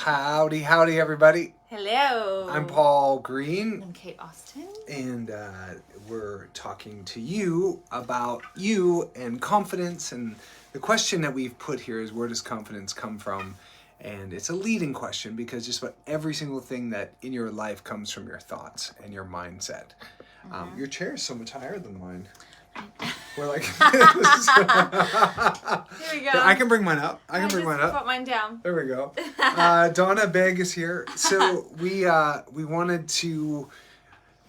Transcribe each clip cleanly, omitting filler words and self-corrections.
Howdy, everybody. Hello. I'm Paul Green. I'm Kate Austin. And we're talking to you about you and confidence. And the question that we've put here is, where does confidence come from? And it's a leading question because just about every single thing that in your life comes from your thoughts and your mindset. Your chair is so much higher than mine. We're like Here we go. I can bring mine up. I can bring mine up. Put mine down. There we go. Donna Begg is here. So we wanted to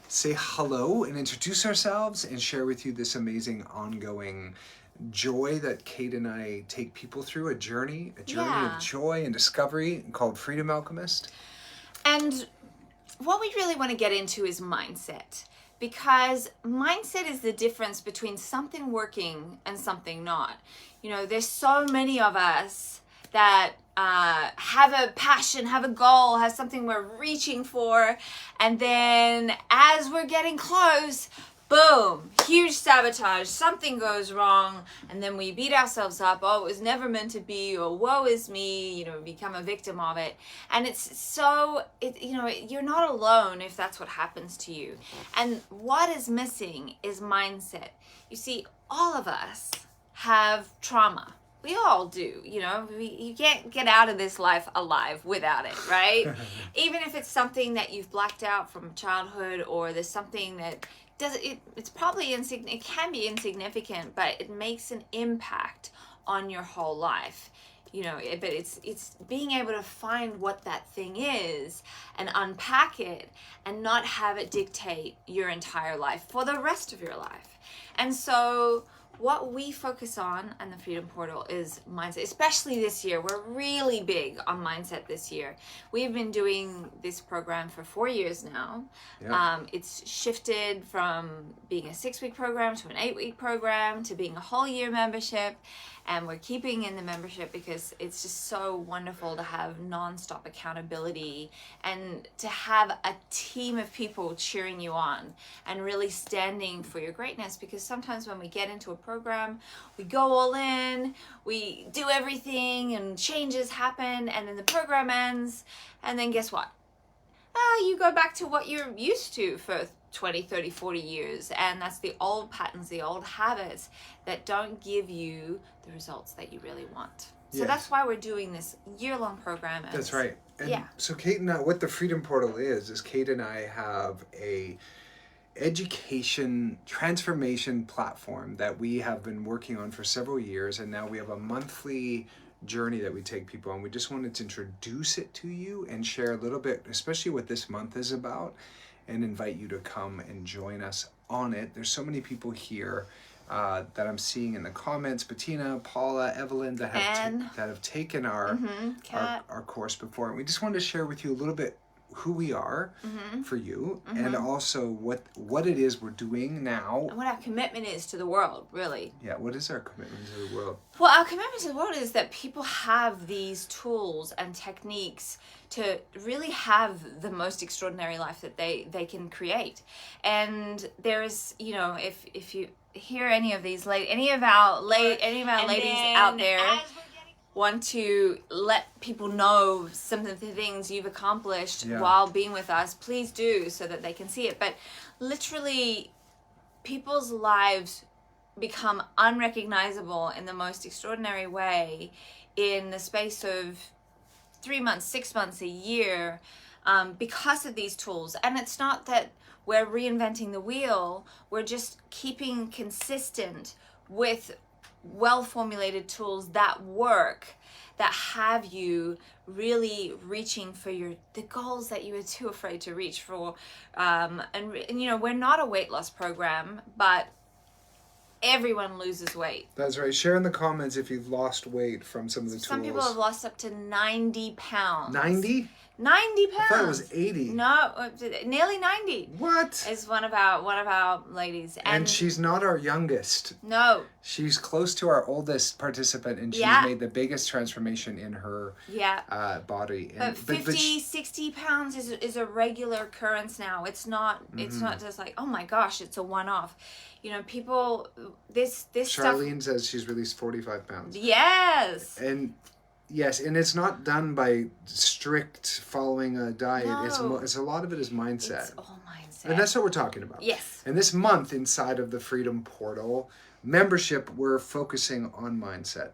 say hello and introduce ourselves and share with you this amazing ongoing joy that Kate and I take people through, a journey of joy and discovery called Freedom Alchemist. And what we really want to get into is mindset. Because mindset is the difference between something working and something not. You know, there's so many of us that have a passion, have a goal, have something we're reaching for. And then as we're getting close, boom, huge sabotage, something goes wrong, and then we beat ourselves up. Oh, it was never meant to be, or woe is me, you know, become a victim of it. And you're not alone if that's what happens to you. And what is missing is mindset. You see, all of us have trauma. We all do, you know, you can't get out of this life alive without it, right? Even if it's something that you've blacked out from childhood, or there's something that it's probably it can be insignificant, but it makes an impact on your whole life. You know, but it's being able to find what that thing is and unpack it and not have it dictate your entire life for the rest of your life. And so what we focus on the Freedom Portal is mindset, especially this year. We're really big on mindset this year. We've been doing this program for 4 years now. Yeah. It's shifted from being a 6-week program to an 8-week program to being a whole year membership. And we're keeping in the membership because it's just so wonderful to have nonstop accountability and to have a team of people cheering you on and really standing for your greatness. Because sometimes when we get into a program, we go all in, we do everything, and changes happen, and then the program ends, and then guess what? You go back to what you're used to for 20, 30, 40 years, and that's the old patterns, the old habits that don't give you the results that you really want. So yes. That's why we're doing this year-long program. That's right. And so Kate and I, what the Freedom Portal is Kate and I have a education transformation platform that we have been working on for several years, and now we have a monthly journey that we take people on. We just wanted to introduce it to you and share a little bit, especially what this month is about, and invite you to come and join us on it. There's so many people here that I'm seeing in the comments: Bettina, Paula, Evelyn, that have taken our course before. And we just wanted to share with you a little bit who we are for you, and also what it is we're doing now. And what our commitment is to the world, really. Yeah, what is our commitment to the world? Well, our commitment to the world is that people have these tools and techniques to really have the most extraordinary life that they can create. And there's, you know, if you hear any of our ladies out there want to let people know some of the things you've accomplished while being with us, please do, so that they can see it. But literally, people's lives become unrecognizable in the most extraordinary way in the space of 3 months, 6 months, a year, because of these tools. And it's not that we're reinventing the wheel, we're just keeping consistent with well-formulated tools that work, that have you really reaching for the goals that you were too afraid to reach for. And you know, we're not a weight loss program, but everyone loses weight. That's right. Share in the comments if you've lost weight from some of the tools. Some people have lost up to 90 pounds. 90? 90 pounds. I thought it was 80. No, nearly 90. What? Is one of our ladies. And she's not our youngest. No. She's close to our oldest participant, and she's made the biggest transformation in her body. And, but 60 pounds is a regular occurrence now. It's not just like, oh my gosh, it's a one-off. You know, people, this Charlene says she's released 45 pounds. Yes. And Yes, and it's not done by strict following a diet. No. It's a lot of it is mindset. It's all mindset. And that's what we're talking about. Yes. And this month inside of the Freedom Portal membership, we're focusing on mindset.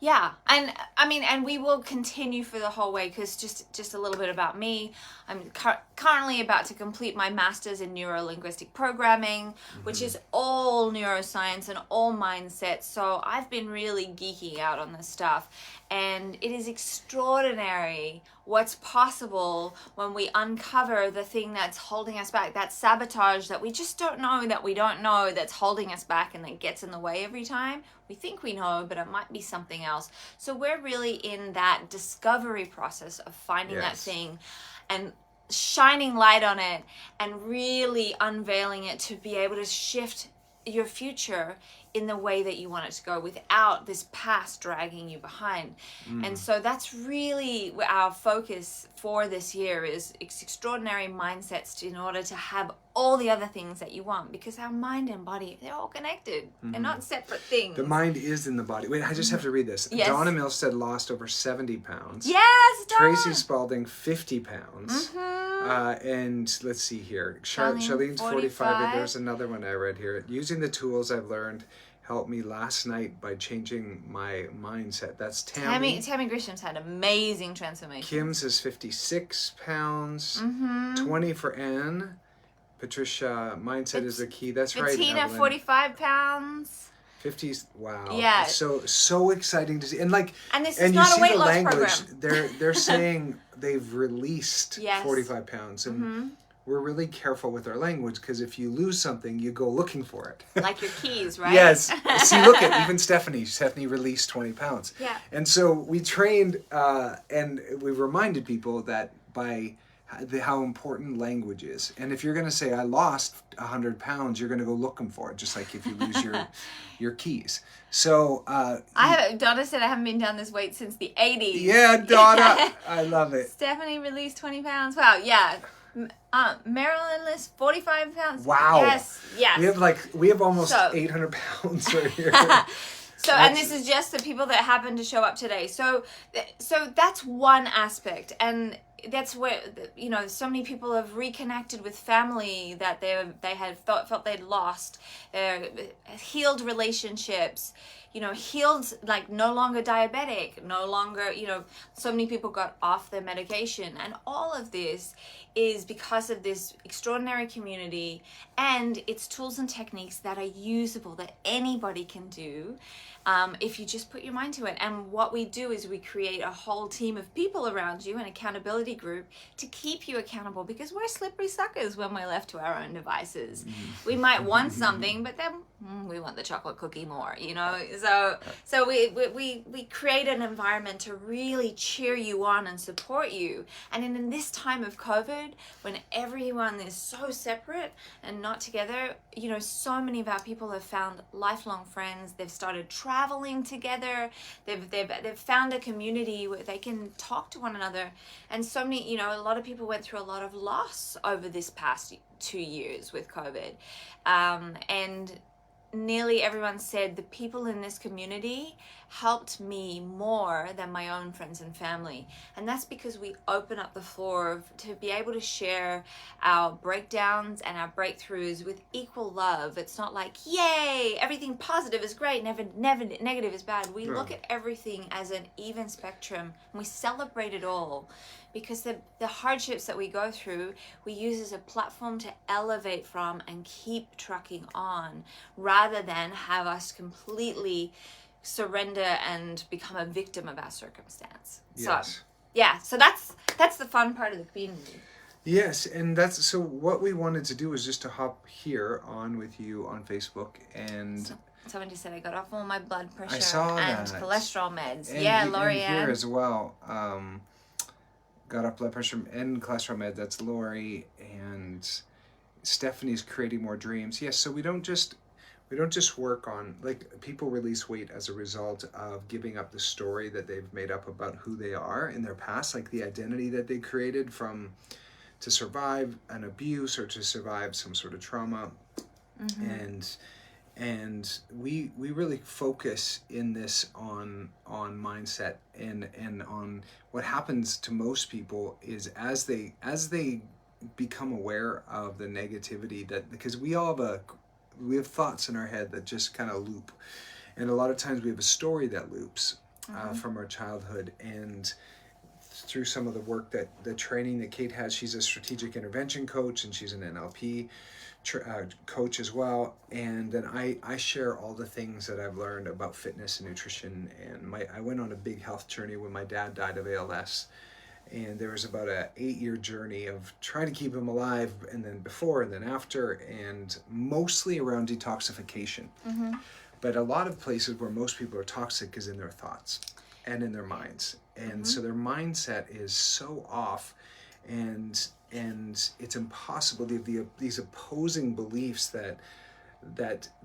Yeah, and I mean, and we will continue for the whole way, because just a little bit about me. I'm currently about to complete my master's in neuro-linguistic programming, which is all neuroscience and all mindset. So I've been really geeking out on this stuff, and it is extraordinary what's possible when we uncover the thing that's holding us back, that sabotage that we just don't know that's holding us back and that gets in the way every time. We think we know, but it might be something else. So we're really in that discovery process of finding that thing and shining light on it and really unveiling it to be able to shift your future in the way that you want it to go without this past dragging you behind. And so that's really our focus for this year, is extraordinary mindsets in order to have all the other things that you want, because our mind and body, they're all connected. They're not separate things. The mind is in the body. Wait, I just have to read this. Yes. Donna Milstead lost over 70 pounds. Yes, Donna! Tracy Spalding, 50 pounds. And let's see here. Charlene's 45. There's another one I read here. Using the tools I've learned helped me last night by changing my mindset. That's Tammy. Tammy Grisham's had amazing transformation. Kim's is 56 pounds. 20 for Anne. Patricia, mindset is the key. That's right. Bettina, Evelyn. 45 pounds. 50s. Wow. Yeah. So exciting to see. And like, and this is not a weight loss program. They're saying they've released Yes. 45 pounds. And we're really careful with our language, because if you lose something, you go looking for it. Like your keys, right? Yes. See, look at even Stephanie. Stephanie released 20 pounds. Yeah. And so we trained and we reminded people that by how important language is. And if you're going to say, I lost 100 pounds, you're going to go looking for it, just like if you lose your keys. So Donna said I haven't been down this weight since the 80s. Yeah, Donna. I love it. Stephanie released 20 pounds. Wow, yeah. Marilyn lists 45 pounds. Wow. Yes. We have almost 800 pounds right here. So, and this is just the people that happen to show up today. So that's one aspect, and that's where, you know, so many people have reconnected with family that they had felt they'd lost, healed relationships, you know, healed, like no longer diabetic, no longer, you know, so many people got off their medication, and all of this is because of this extraordinary community and its tools and techniques that are usable, that anybody can do if you just put your mind to it. And what we do is we create a whole team of people around you, an accountability group, to keep you accountable, because we're slippery suckers when we're left to our own devices. We might want something, but then we want the chocolate cookie more, you know. So we create an environment to really cheer you on and support you. And in this time of COVID, when everyone is so separate and not together, you know, so many of our people have found lifelong friends. They've started traveling together. They've found a community where they can talk to one another. And so many, you know, a lot of people went through a lot of loss over this past 2 years with COVID. And nearly everyone said the people in this community helped me more than my own friends and family. And that's because we open up the floor to be able to share our breakdowns and our breakthroughs with equal love. It's not like, yay, everything positive is great, never negative is bad. We look at everything as an even spectrum, and we celebrate it all, because the hardships that we go through, we use as a platform to elevate from and keep trucking on, rather than have us completely surrender and become a victim of our circumstance. Yes. So that's the fun part of the community. Yes, and so what we wanted to do was just to hop here on with you on Facebook, and someone just said I got off all my blood pressure and cholesterol meds. And Lori and here Ann. as well. Got off blood pressure and cholesterol med. That's Lori, and Stephanie's creating more dreams. Yes, so we don't just work on, like, people release weight as a result of giving up the story that they've made up about who they are in their past, like the identity that they created to survive an abuse or to survive some sort of trauma. And And we really focus in this on mindset, and on what happens to most people is as they become aware of the negativity, that because we have thoughts in our head that just kind of loop, and a lot of times we have a story that loops from our childhood. And through some of the work, that the training that Kate has, she's a strategic intervention coach and she's an NLP coach as well. And then I share all the things that I've learned about fitness and nutrition. And I went on a big health journey when my dad died of ALS. And there was about a 8-year journey of trying to keep him alive, and then before and then after, and mostly around detoxification. But a lot of places where most people are toxic is in their thoughts and in their minds. And so their mindset is so off, and it's impossible. These opposing beliefs that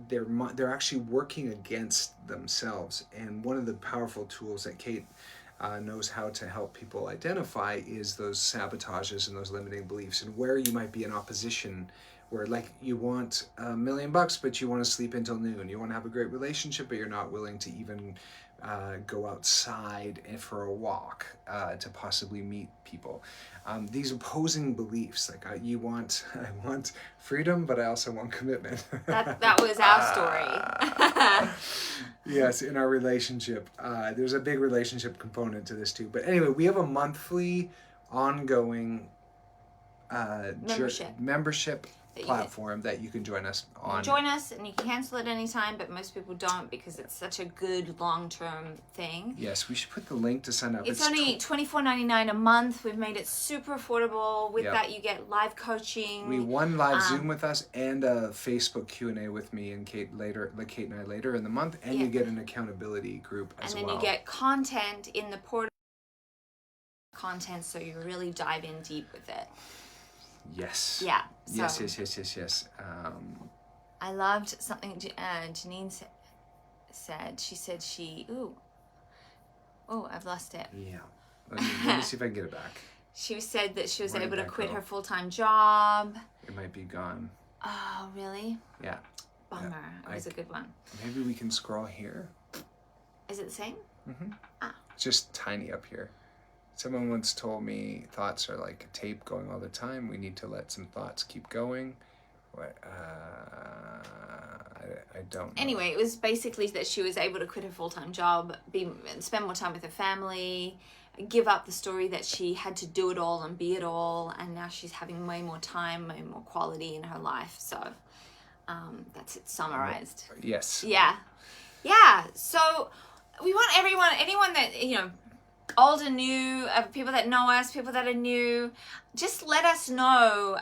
they're actually working against themselves. And one of the powerful tools that Kate knows how to help people identify is those sabotages and those limiting beliefs, and where you might be in opposition, where like you want $1 million but you want to sleep until noon, you want to have a great relationship but you're not willing to even go outside for a walk to possibly meet people. These opposing beliefs, like I want freedom, but I also want commitment. That was our story. Yes, in our relationship. There's a big relationship component to this too. But anyway, we have a monthly ongoing membership platform that you can join us on. Join us, and you can cancel at any time, but most people don't because it's such a good long-term thing. Yes, we should put the link to sign up. It's only $24.99 a month. We've made it super affordable. With that, you get live coaching. One live Zoom with us, and a Facebook Q&A with me and Kate and I later in the month, and you get an accountability group as well. And then you get content in the portal, so you really dive in deep with it. Yes. Yeah. Yes. I loved something Janine said. She said I've lost it. Yeah. Let me see if I can get it back. She said that she was able to quit her full-time job. It might be gone. Oh, really? Yeah. Bummer. It was a good one. Maybe we can scroll here. Is it the same? Mm-hmm. It's just tiny up here. Someone once told me thoughts are like a tape going all the time. We need to let some thoughts keep going. What? I don't know. Anyway, it was basically that she was able to quit her full-time job, spend more time with her family, give up the story that she had to do it all and be it all, and now she's having way more time, way more quality in her life. So that's it summarized. Yes. Yeah. So we want anyone that, old and new, people that know us, people that are new, just let us know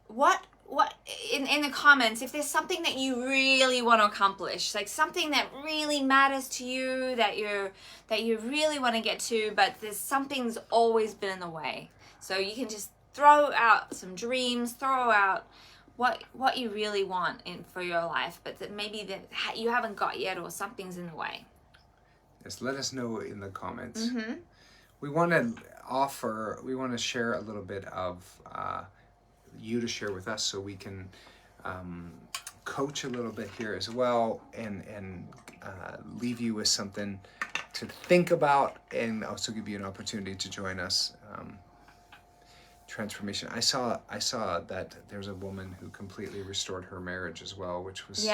what in the comments if there's something that you really want to accomplish, like something that really matters to you, that you really want to get to, but there's something's always been in the way. So you can just throw out some dreams, throw out what you really want for your life, but that maybe that you haven't got yet, or something's in the way. Just let us know in the comments. We want to share a little bit of you to share with us, so we can coach a little bit here as well, and leave you with something to think about, and also give you an opportunity to join us. Transformation. I saw that there's a woman who completely restored her marriage as well, which was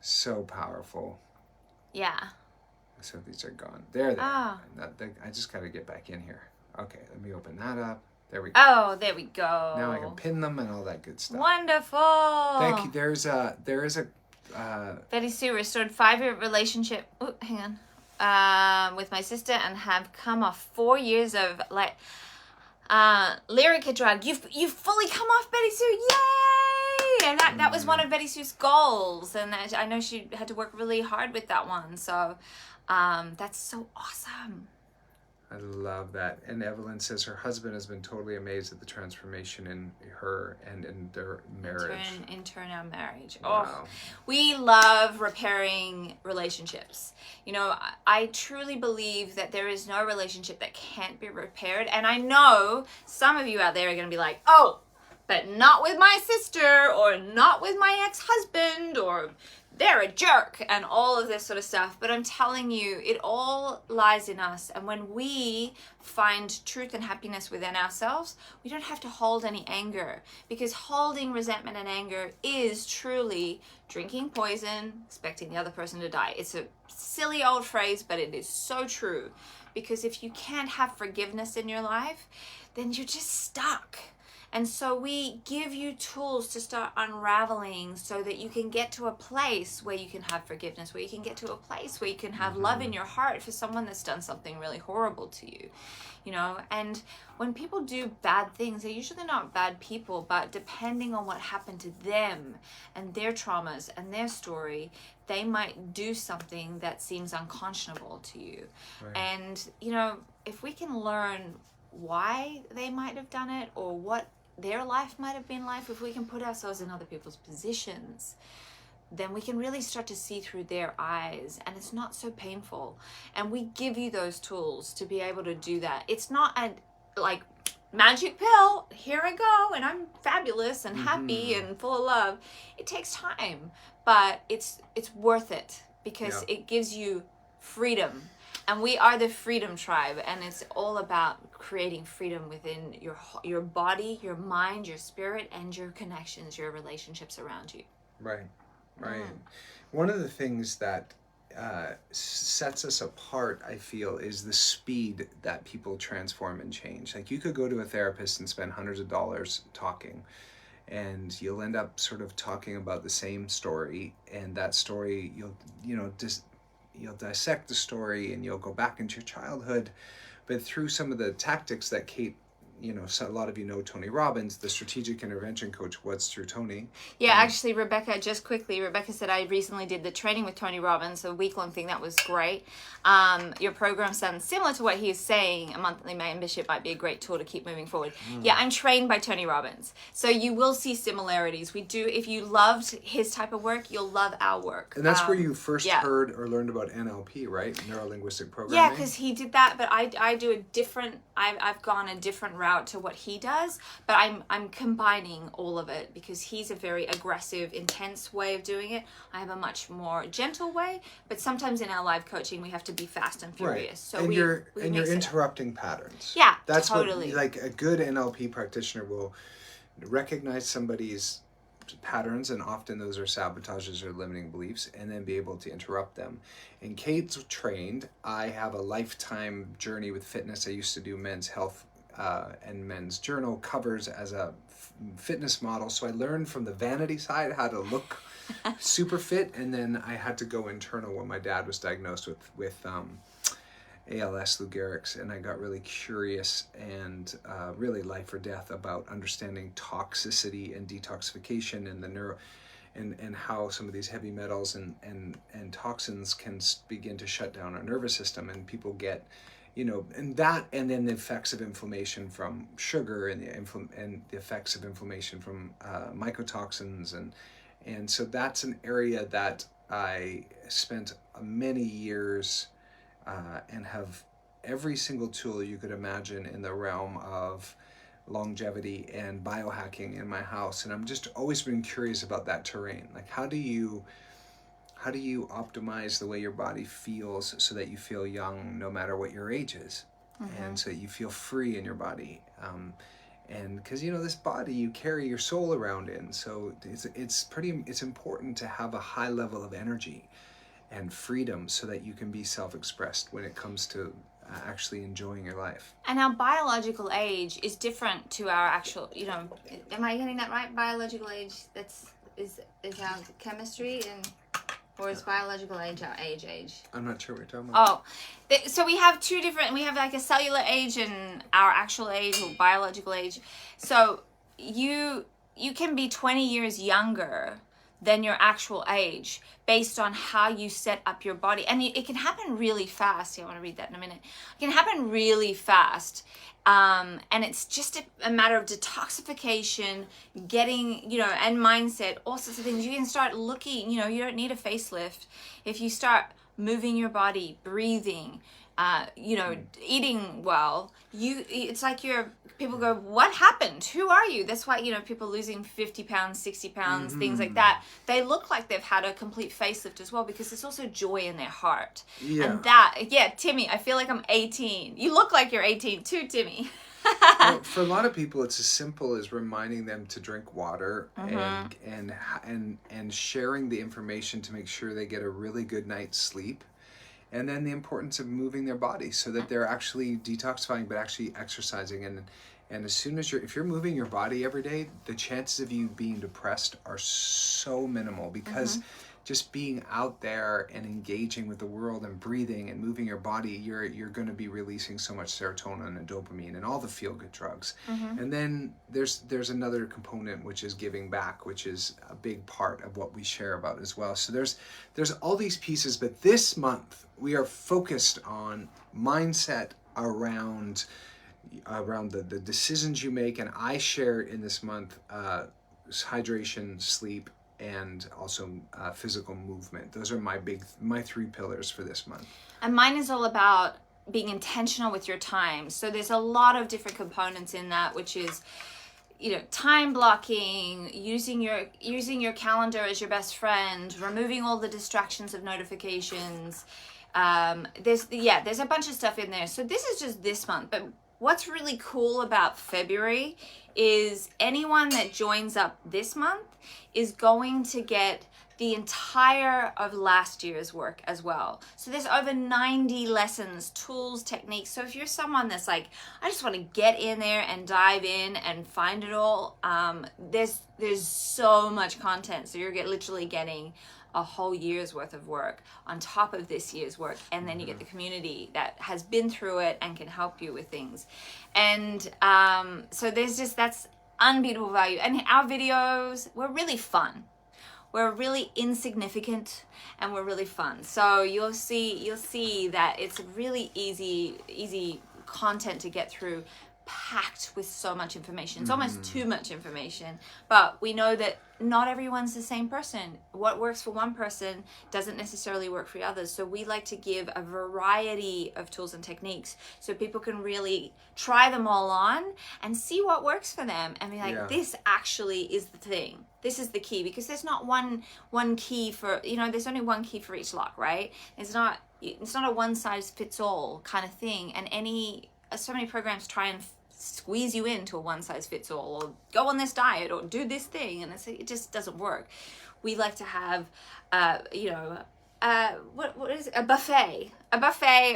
so powerful. Yeah. So these are gone. There they are. I just got to get back in here. Okay, let me open that up. There we go. Oh, there we go. Now I can pin them and all that good stuff. Wonderful. Thank you. There is a Betty Sue restored 5-year relationship. Oh, hang on. With my sister, and have come off 4 years of lyric drug. You've fully come off, Betty Sue. Yay! And that was one of Betty Sue's goals, and I know she had to work really hard with that one. So that's so awesome. I love that. And Evelyn says her husband has been totally amazed at the transformation in her and in their marriage. In turn, our marriage. Wow. Oh, we love repairing relationships. I truly believe that there is no relationship that can't be repaired. And I know some of you out there are going to be like, oh, but not with my sister, or not with my ex-husband, or they're a jerk, and all of this sort of stuff. But I'm telling you, it all lies in us. And when we find truth and happiness within ourselves, we don't have to hold any anger, because holding resentment and anger is truly drinking poison, expecting the other person to die. It's a silly old phrase, but it is so true. Because if you can't have forgiveness in your life, then you're just stuck. And so we give you tools to start unraveling so that you can get to a place where you can have forgiveness, where you can get to a place where you can have love in your heart for someone that's done something really horrible to you, you know. And when people do bad things, they're usually not bad people, but depending on what happened to them and their traumas and their story, they might do something that seems unconscionable to you. Right. And, you know, if we can learn why they might have done it, or what their life might have been like, if we can put ourselves in other people's positions, then we can really start to see through their eyes, and it's not so painful. And we give you those tools to be able to do that. It's not a like magic pill, here I go and I'm fabulous and happy and full of love. It takes time, but it's worth it, because it gives you freedom. And we are the Freedom Tribe, and it's all about creating freedom within your body, your mind, your spirit, and your connections, your relationships around you. Right. One of the things that sets us apart, I feel, is the speed that people transform and change. Like, you could go to a therapist and spend hundreds of dollars talking, and you'll end up sort of talking about the same story, and that story you'll dissect the story and you'll go back into your childhood. But through some of the tactics that Kate, so a lot of you know Tony Robbins, the strategic intervention coach, what's through Tony. Yeah, actually, Rebecca said I recently did the training with Tony Robbins, a week-long thing. That was great. Your program sounds similar to what he's saying. A monthly membership might be a great tool to keep moving forward. Yeah, I'm trained by Tony Robbins. So you will see similarities. We do. If you loved his type of work, you'll love our work. And that's where you first heard or learned about NLP, right? Neuro-linguistic programming. Yeah, because he did that, but I do a different, I've gone a different route to what he does, but I'm combining all of it, because he's a very aggressive, intense way of doing it. I have a much more gentle way, but sometimes in our live coaching we have to be fast and furious. Right. So and you're interrupting patterns. Yeah, that's totally. What, like, a good NLP practitioner will recognize somebody's patterns, and often those are sabotages or limiting beliefs, and then be able to interrupt them. And Kate's trained. I have a lifetime journey with fitness. I used to do men's health and men's journal covers as a fitness model, so I learned from the vanity side how to look super fit, and then I had to go internal when my dad was diagnosed with ALS, Lou Gehrig's, and I got really curious and really life or death about understanding toxicity and detoxification and the neuro and how some of these heavy metals and toxins can begin to shut down our nervous system, and people get and then the effects of inflammation from sugar, and the effects of inflammation from mycotoxins, and so that's an area that I spent many years and have every single tool you could imagine in the realm of longevity and biohacking in my house, and I'm just always been curious about that terrain. Like, how do you optimize the way your body feels so that you feel young no matter what your age is, and so that you feel free in your body, and because this body you carry your soul around in, so it's important to have a high level of energy and freedom so that you can be self-expressed when it comes to actually enjoying your life. And our biological age is different to our actual, am I getting that right? Biological age, is our chemistry, or is biological age our age? I'm not sure what you're talking about. So we have we have like a cellular age and our actual age, or biological age. So you can be 20 years younger than your actual age based on how you set up your body. And it can happen really fast. I want to read that in a minute. It can happen really fast. And it's just a matter of detoxification, getting, and mindset, all sorts of things. You can start looking, you don't need a facelift. If you start moving your body, breathing, eating well, it's like people go, what happened? Who are you? That's why, people losing 50 pounds, 60 pounds, things like that. They look like they've had a complete facelift as well, because there's also joy in their heart. Yeah. And Timmy, I feel like I'm 18. You look like you're 18 too, Timmy. Well, for a lot of people, it's as simple as reminding them to drink water and sharing the information to make sure they get a really good night's sleep. And then the importance of moving their body so that they're actually detoxifying, but actually exercising. And as soon as if you're moving your body every day, the chances of you being depressed are so minimal, because just being out there and engaging with the world and breathing and moving your body, you're going to be releasing so much serotonin and dopamine and all the feel-good drugs. And then there's another component, which is giving back, which is a big part of what we share about as well. So there's all these pieces, but this month we are focused on mindset around the decisions you make. And I share in this month hydration, sleep, and also physical movement. Those are my 3 pillars for this month. And mine is all about being intentional with your time. So there's a lot of different components in that, which is, time blocking, using your calendar as your best friend, removing all the distractions of notifications. There's a bunch of stuff in there. So this is just this month, but what's really cool about February is anyone that joins up this month is going to get the entire of last year's work as well. So there's over 90 lessons, tools, techniques. So if you're someone that's like, I just want to get in there and dive in and find it all, there's so much content. So you're literally getting a whole year's worth of work on top of this year's work, and then you get the community that has been through it and can help you with things. And so that's unbeatable value. And our videos, we're really fun. We're really insignificant, and we're really fun. So you'll see that it's really easy content to get through, packed with so much information. It's almost too much information, but we know that not everyone's the same person. What works for one person doesn't necessarily work for others. So we like to give a variety of tools and techniques so people can really try them all on and see what works for them and be like, this actually is the thing. This is the key, because there's not one key for, there's only one key for each lock, right? It's not a one size fits all kind of thing. And so many programs try and squeeze you into a one size fits all, or go on this diet, or do this thing, and it just doesn't work. We like to have what is it? A buffet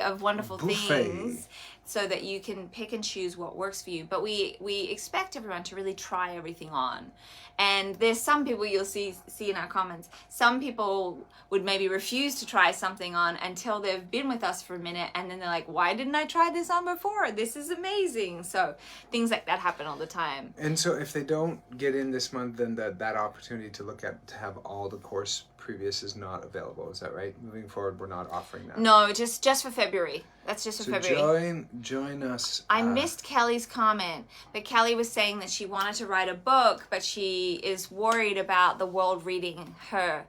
of wonderful things, so that you can pick and choose what works for you. But we expect everyone to really try everything on. And there's some people you'll see in our comments, some people would maybe refuse to try something on until they've been with us for a minute, and then they're like, why didn't I try this on before? This is amazing. So things like that happen all the time. And so if they don't get in this month, then that opportunity to have all the course previous is not available. Is that right? Moving forward, we're not offering that. No, just for February. That's just for February. Join us. I missed Kelly's comment, but Kelly was saying that she wanted to write a book, but she is worried about the world reading her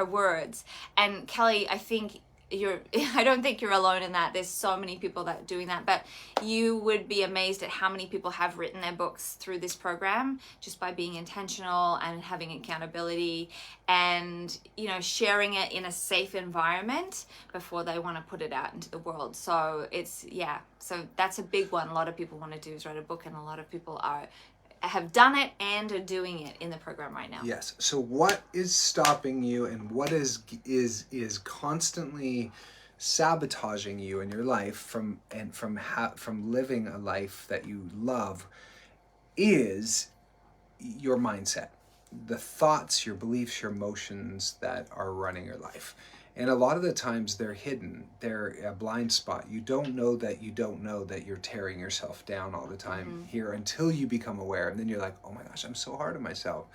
words. And Kelly, I don't think you're alone in that. There's so many people that are doing that, but you would be amazed at how many people have written their books through this program just by being intentional and having accountability and, sharing it in a safe environment before they want to put it out into the world. So so that's a big one. A lot of people want to do is write a book, and a lot of people have done it and are doing it in the program right now. Yes. So what is stopping you, and what is constantly sabotaging you in your life from living a life that you love is your mindset, the thoughts, your beliefs, your emotions that are running your life. And a lot of the times they're hidden. They're a blind spot. You don't know that you're tearing yourself down all the time here until you become aware. And then you're like, oh my gosh, I'm so hard on myself.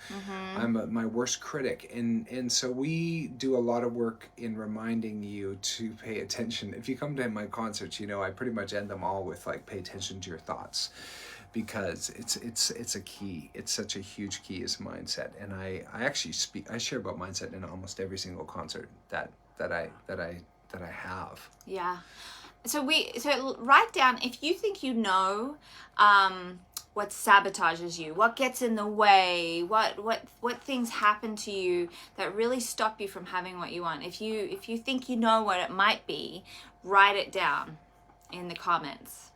I'm my worst critic. And so we do a lot of work in reminding you to pay attention. If you come to my concerts, I pretty much end them all with like, pay attention to your thoughts. Because it's a key. It's such a huge key is mindset. And I share about mindset in almost every single concert that I have. Yeah. so write down, if you think you know what sabotages you, what gets in the way, what things happen to you that really stop you from having what you want. If you think you know what it might be, write it down in the comments.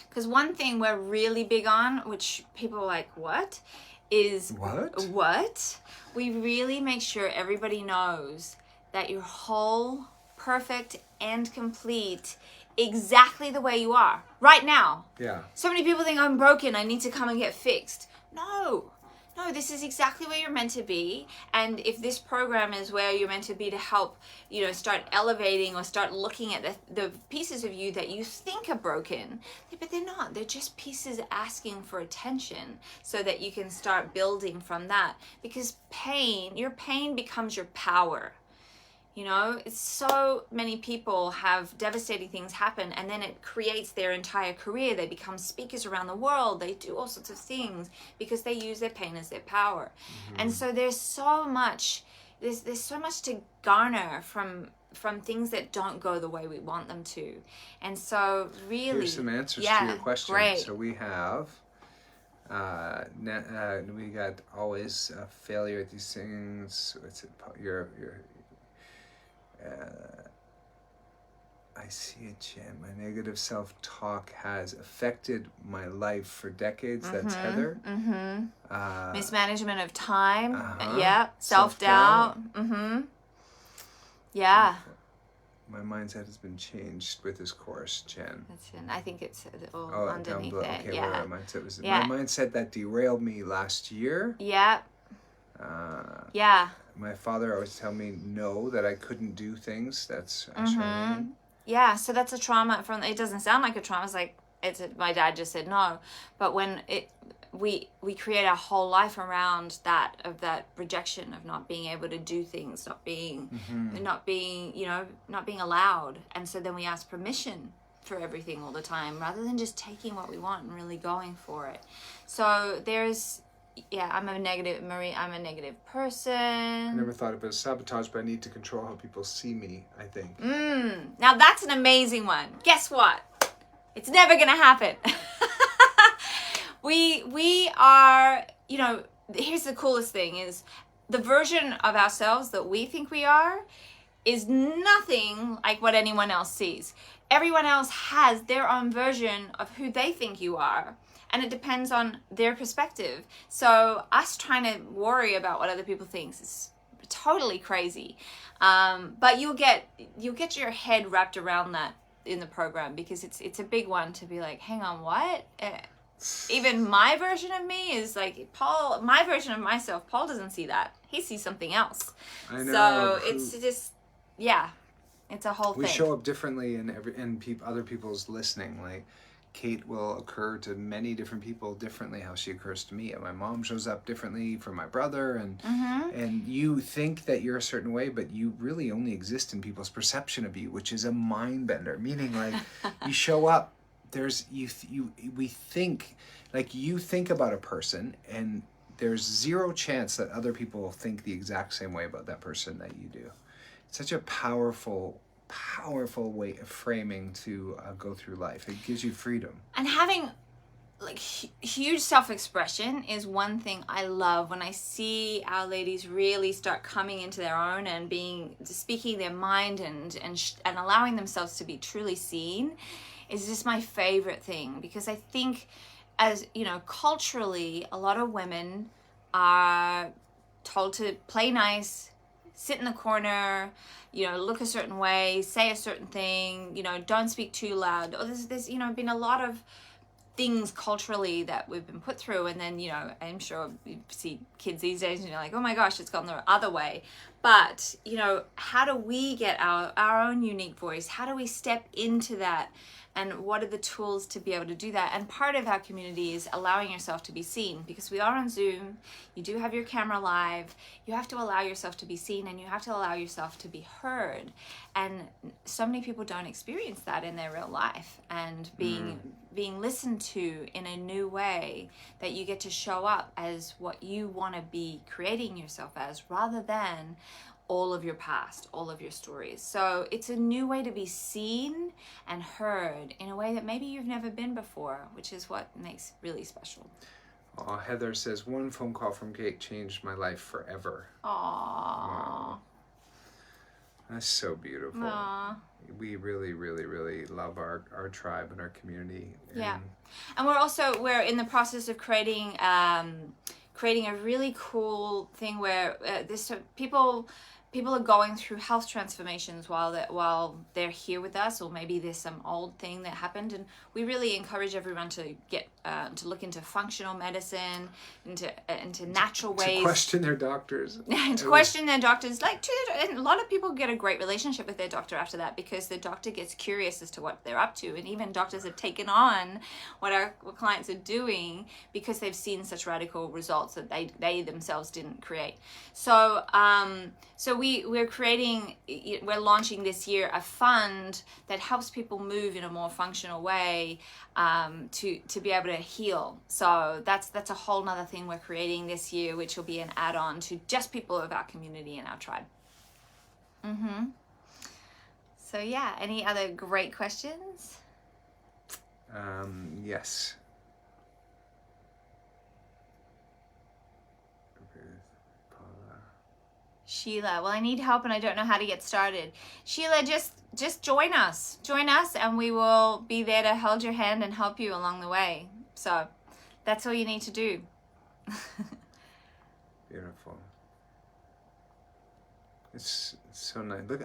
Because one thing we're really big on, which people are like, what? Is what? We really make sure everybody knows that you're whole, perfect, and complete exactly the way you are right now. Yeah. So many people think I'm broken, I need to come and get fixed. No, this is exactly where you're meant to be. And if this program is where you're meant to be to help, start elevating or start looking at the pieces of you that you think are broken, but they're not. They're just pieces asking for attention so that you can start building from that. Because your pain becomes your power. It's so many people have devastating things happen, and then it creates their entire career. They become speakers around the world. They do all sorts of things because they use their pain as their power. Mm-hmm. And so there's so much to garner from things that don't go the way we want them to. And so really, here's some answers to your question. Great. So we have we got always failure at these things. What's it? I see it, Jen. My negative self-talk has affected my life for decades. Mm-hmm, that's Heather. Mm-hmm. Mismanagement of time. Yeah. Self-doubt. Mm-hmm. Yeah. My mindset has been changed with this course, Jen. I think it's all underneath it. Okay, yeah. Where my mindset was. Yeah. My mindset that derailed me last year. Yeah. Yeah. My father always tell me no, that I couldn't do things. That's yeah. So that's a trauma it doesn't sound like a trauma. It's like my dad just said no, but when we create our whole life around that rejection of not being able to do things, not being allowed, and so then we ask permission for everything all the time rather than just taking what we want and really going for it. So I'm a negative person. I never thought of it as sabotage, but I need to control how people see me, I think. Now that's an amazing one. Guess what? It's never going to happen. We are, here's the coolest thing is the version of ourselves that we think we are is nothing like what anyone else sees. Everyone else has their own version of who they think you are. And it depends on their perspective. So us trying to worry about what other people think is totally crazy. But you'll get your head wrapped around that in the program, because it's a big one to be like, hang on, what? Even my version of me is like my version of myself, Paul doesn't see that. He sees something else. I know. So it's just, it's a whole thing. We show up differently in other people's listening. Like, Kate will occur to many different people differently how she occurs to me. And my mom shows up differently for my brother. And you think that you're a certain way, but you really only exist in people's perception of you, which is a mind bender. Meaning, like, you show up, we think, like, you think about a person, and there's zero chance that other people will think the exact same way about that person that you do. It's such a powerful way of framing to go through life. It gives you freedom. And having huge self-expression is one thing I love when I see our ladies really start coming into their own and speaking their mind and allowing themselves to be truly seen is just my favorite thing, because I think, as culturally, a lot of women are told to play nice, sit in the corner, look a certain way, say a certain thing, don't speak too loud. Or there's been a lot of things culturally that we've been put through, and then I'm sure you see kids these days and you're like, oh my gosh, it's gone the other way. But how do we get our own unique voice? How do we step into that? And what are the tools to be able to do that? And part of our community is allowing yourself to be seen, because we are on Zoom. You do have your camera live. You have to allow yourself to be seen, and you have to allow yourself to be heard. And so many people don't experience that in their real life, and being listened to in a new way, that you get to show up as what you want to be creating yourself as, rather than all of your past, all of your stories. So it's a new way to be seen and heard in a way that maybe you've never been before, which is what makes it really special. Heather says, one phone call from Kate changed my life forever. Aww. Wow. That's so beautiful. Aww. We really, really, really love our tribe and our community. Yeah. And we're in the process of creating a really cool thing where people are going through health transformations while they're here with us, or maybe there's some old thing that happened, and we really encourage everyone to get to look into functional medicine, into natural ways, to question their doctors, and a lot of people get a great relationship with their doctor after that, because the doctor gets curious as to what they're up to, and even doctors have taken on what our clients are doing because they've seen such radical results that they themselves didn't create. So we're launching this year a fund that helps people move in a more functional way to be able to heal. So that's a whole nother thing we're creating this year, which will be an add-on to just people of our community and our tribe. So yeah, any other great questions? Yes. Sheila, well, I need help and I don't know how to get started. Sheila, just join us, and we will be there to hold your hand and help you along the way. So that's all you need to do. Beautiful. It's so nice. Look,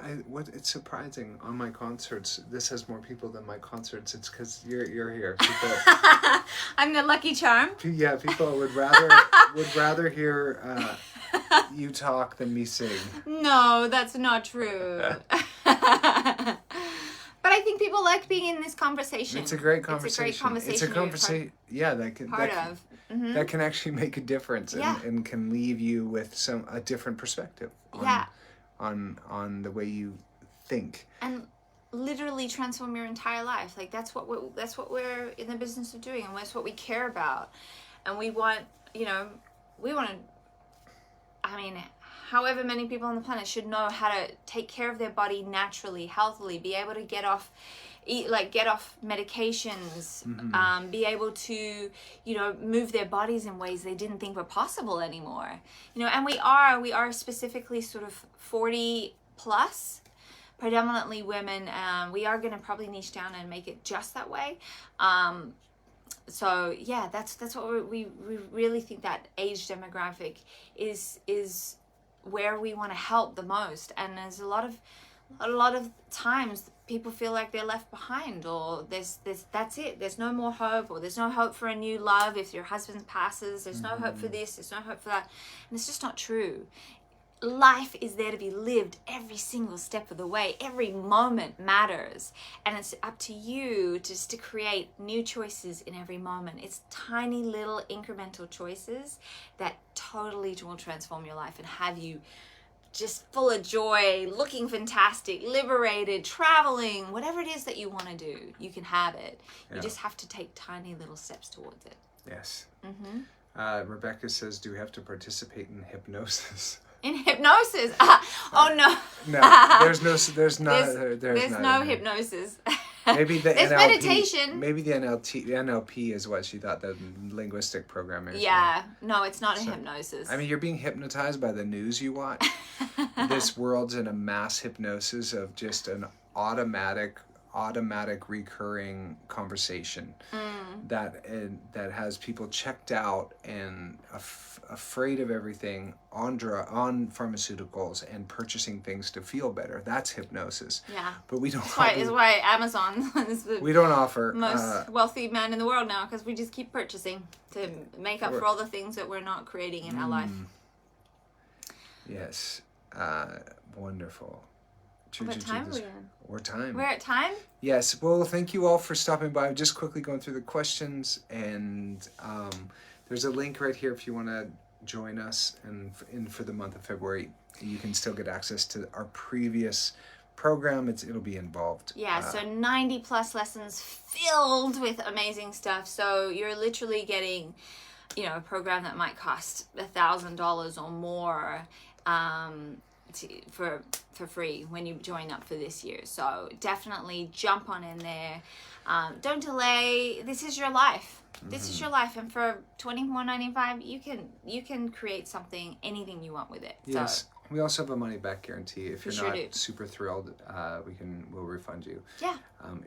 it's surprising on my concerts. This has more people than my concerts. It's because you're here. People, I'm the lucky charm. Yeah, people would rather hear you talk than me sing. No, that's not true. But I think people like being in this conversation. It's a great conversation. It's a great conversation. It's a conversation. Yeah, that can actually make a difference, and can leave you with a different perspective. On the way you think. And literally transform your entire life. Like that's what we're in the business of doing, and that's what we care about. And we want, however many people on the planet should know how to take care of their body naturally, healthily, be able to get off medications, be able to, move their bodies in ways they didn't think were possible anymore. And we are specifically sort of 40 plus, predominantly women. We are going to probably niche down and make it just that way. So yeah, that's what we really think, that age demographic is where we want to help the most. And there's a lot of times people feel like they're left behind, or that's it. There's no more hope, or there's no hope for a new love if your husband passes. There's no hope for this. There's no hope for that. And it's just not true. Life is there to be lived every single step of the way. Every moment matters. And it's up to you just to create new choices in every moment. It's tiny little incremental choices that totally will transform your life and have you just full of joy, looking fantastic, liberated, traveling, whatever it is that you want to do, you can have it. You just have to take tiny little steps towards it. Yes. Rebecca says, do we have to participate in hypnosis? In hypnosis? Oh no. No, there's no hypnosis. Maybe the there's NLP, meditation. Maybe the NLP is what she thought, the linguistic programming. Yeah, no, it's not a hypnosis. I mean, you're being hypnotized by the news you watch. This world's in a mass hypnosis of just an automatic recurring conversation that has people checked out and afraid of everything, on pharmaceuticals and purchasing things to feel better. That's hypnosis. Yeah. But we don't. Is why Amazon is the we don't offer most wealthy man in the world now, because we just keep purchasing to make up for all the things that we're not creating in our life. Yes. Wonderful. What time are we in? We're at time? Yes. Well, thank you all for stopping by. I'm just quickly going through the questions, and there's a link right here if you want to join us. And for the month of February, you can still get access to our previous program. It'll be involved. Yeah, so 90 plus lessons filled with amazing stuff. So you're literally getting, a program that might cost $1,000 or more. for free when you join up for this year. So definitely jump on in there. Don't delay. This is your life. This is your life, and for $24.95, you can create something, anything you want with it. Yes. So, we also have a money back guarantee. If you're not super thrilled, we'll refund you. Yeah.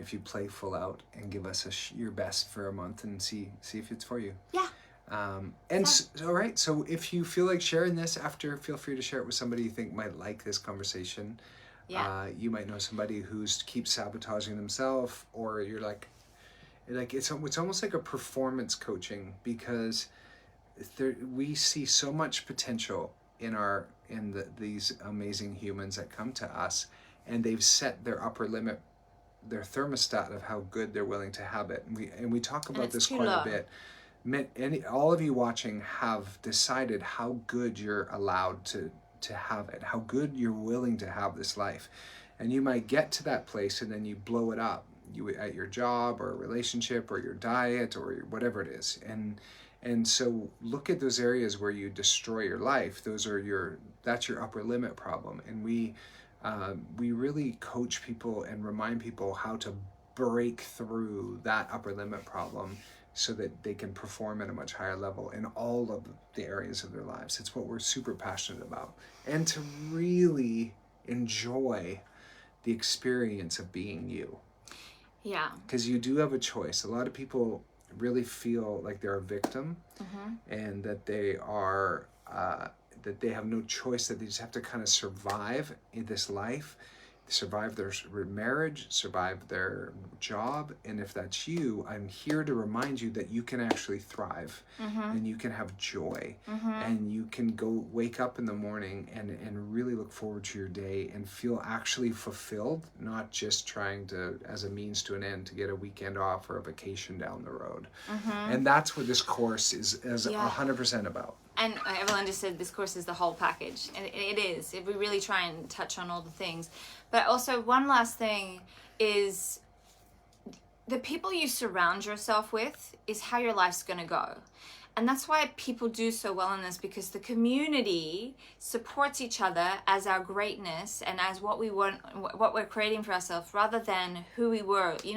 If you play full out and give us your best for a month and see if it's for you. Yeah. All right. So if you feel like sharing this after, feel free to share it with somebody you think might like this conversation. Yeah. You might know somebody who's keeps sabotaging themselves, or you're like it's almost like a performance coaching, because we see so much potential in these amazing humans that come to us, and they've set their upper limit, their thermostat of how good they're willing to have it. And we talk about this quite a bit. All of you watching have decided how good you're allowed to have it, how good you're willing to have this life. And you might get to that place and then you blow it up, at your job or a relationship or your diet or whatever it is. And so look at those areas where you destroy your life. That's your upper limit problem. And we really coach people and remind people how to break through that upper limit problem, so that they can perform at a much higher level in all of the areas of their lives. It's what we're super passionate about. And to really enjoy the experience of being you. Yeah. Because you do have a choice. A lot of people really feel like they're a victim, and that they are that they have no choice, that they just have to kind of survive in this life, survive their marriage, survive their job. And if that's you, I'm here to remind you that you can actually thrive, and you can have joy, and you can go wake up in the morning and really look forward to your day and feel actually fulfilled, not just trying to, as a means to an end, to get a weekend off or a vacation down the road. And that's what this course is 100% about. And Evelyn just said this course is the whole package. And it is. We really try and touch on all the things. But also, one last thing is, the people you surround yourself with is how your life's going to go. And that's why people do so well in this, because the community supports each other as our greatness and as what we want, what we're creating for ourselves, rather than who we were. You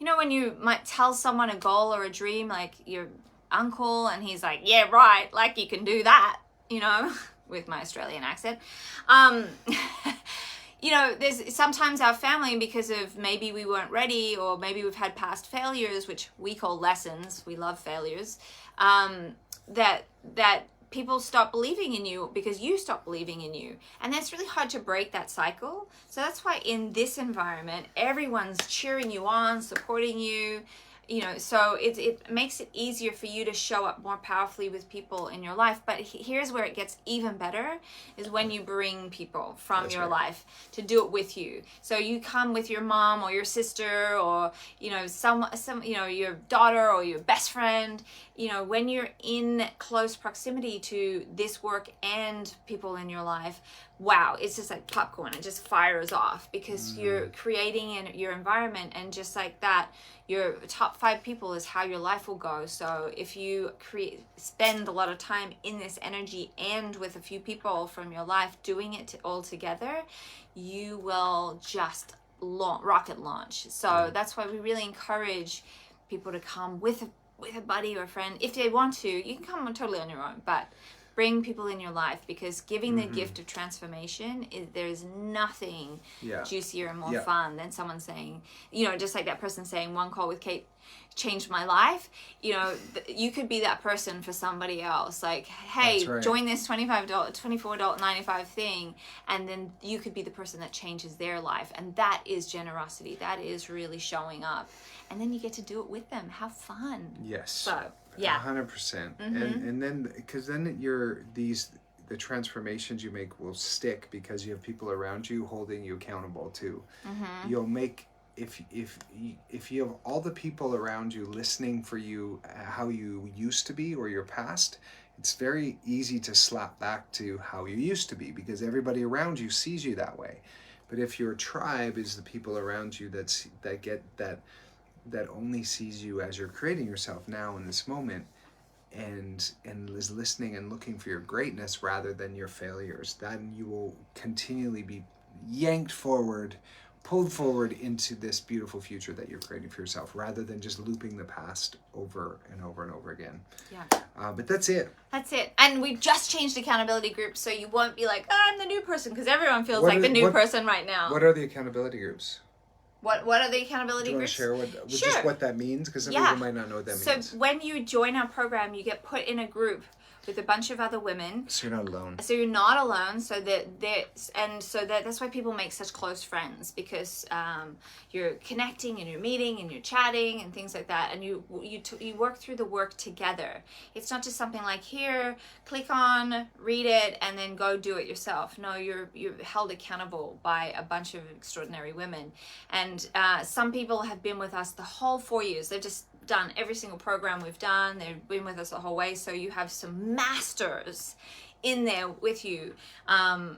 know when you might tell someone a goal or a dream, like your uncle, and he's like, yeah, right, like you can do that, with my Australian accent. There's sometimes our family, because of maybe we weren't ready, or maybe we've had past failures, which we call lessons. We love failures. That people stop believing in you because you stop believing in you. And that's really hard to break that cycle. So that's why in this environment, everyone's cheering you on, supporting you. So it makes it easier for you to show up more powerfully with people in your life. But here's where it gets even better, is when you bring people from your life to do it with you. So you come with your mom or your sister, or some your daughter or your best friend. When you're in close proximity to this work and people in your life, wow, it's just like popcorn. It just fires off, because you're creating your environment, and just like that, your top 5 people is how your life will go. So if you spend a lot of time in this energy and with a few people from your life doing it all together, you will just rocket launch. So that's why we really encourage people to come with a buddy or a friend. If they want to, you can come totally on your own, but bring people in your life, because giving the gift of transformation, there's nothing juicier and more fun than someone saying, just like that person saying, one call with Kate changed my life. You could be that person for somebody else. Like, hey, join this $24.95 thing, and then you could be the person that changes their life. And that is generosity. That is really showing up. And then you get to do it with them. Have fun. Yes. So, yeah. 100%. And then, because then the transformations you make will stick, because you have people around you holding you accountable too. You'll make, if you have all the people around you listening for you, how you used to be or your past, it's very easy to slap back to how you used to be, because everybody around you sees you that way. But if your tribe is the people around you that only sees you as you're creating yourself now in this moment, and is listening and looking for your greatness rather than your failures, then you will continually be yanked forward, pulled forward into this beautiful future that you're creating for yourself, rather than just looping the past over and over and over again. Yeah. But that's it. That's it. And we've just changed accountability groups, so you won't be like, oh, I'm the new person, because everyone feels like the new person right now. What are the accountability groups? What are the accountability groups? Do you want to share just what that means? Because some people might not know what that means. So when you join our program, you get put in a group with a bunch of other women. So you're not alone. So you're not alone. So that's why people make such close friends, because you're connecting and you're meeting and you're chatting and things like that, and you work through the work together. It's not just something like, here, click on, read it, and then go do it yourself. No, you're held accountable by a bunch of extraordinary women, and some people have been with us the whole 4 years. They've just done every single program we've done. They've been with us the whole way. So you have some masters in there with you.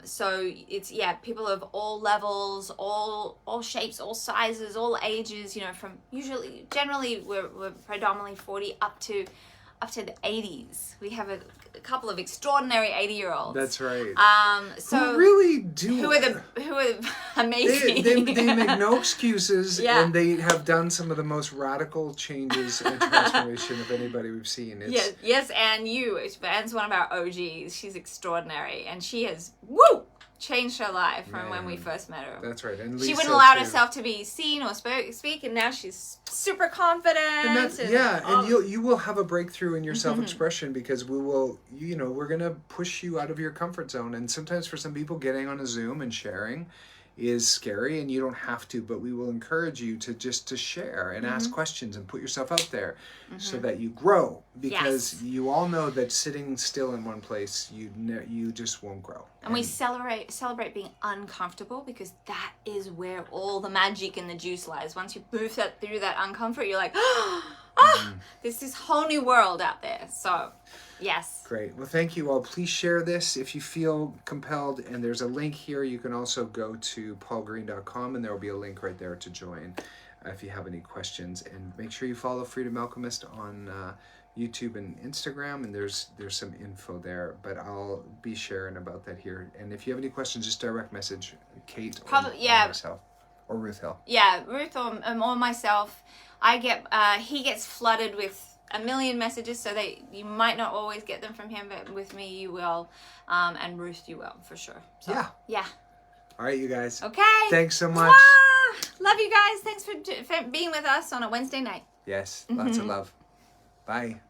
So it's, people of all levels, all shapes, all sizes, all ages, from generally we're predominantly 40 up to the 80s. We have a couple of extraordinary 80-year-olds. That's right. So who really do. Who are amazing. They make no excuses, Yeah. and they have done some of the most radical changes and transformation of anybody we've seen. Yes, and Anne's one of our OGs. She's extraordinary, and she has changed her life from when we first met her. That's right. And she wouldn't allow herself to be seen or speak, and now she's super confident. And you will have a breakthrough in your self-expression, because we will, we're going to push you out of your comfort zone. And sometimes for some people, getting on a Zoom and sharing is scary, and you don't have to, but we will encourage you to share and ask questions and put yourself out there so that you grow, because you all know that sitting still in one place, you just won't grow. And we celebrate being uncomfortable, because that is where all the magic and the juice lies. Once you move through that uncomfort, you're like, there's this whole new world out there. So, yes. Great. Well, thank you all. Please share this if you feel compelled. And there's a link here. You can also go to paulgreen.com, and there will be a link right there to join if you have any questions. And make sure you follow Freedom Alchemist on YouTube and Instagram, and there's some info there, but I'll be sharing about that here. And if you have any questions, just direct message Kate or myself, or Ruth Hill. Yeah, Ruth or myself. He gets flooded with a million messages, so that you might not always get them from him, but with me you will, and Ruth you will, for sure. So, yeah. All right, you guys. Okay. Thanks so much. Love you guys. Thanks for being with us on a Wednesday night. Yes, lots of love. Bye.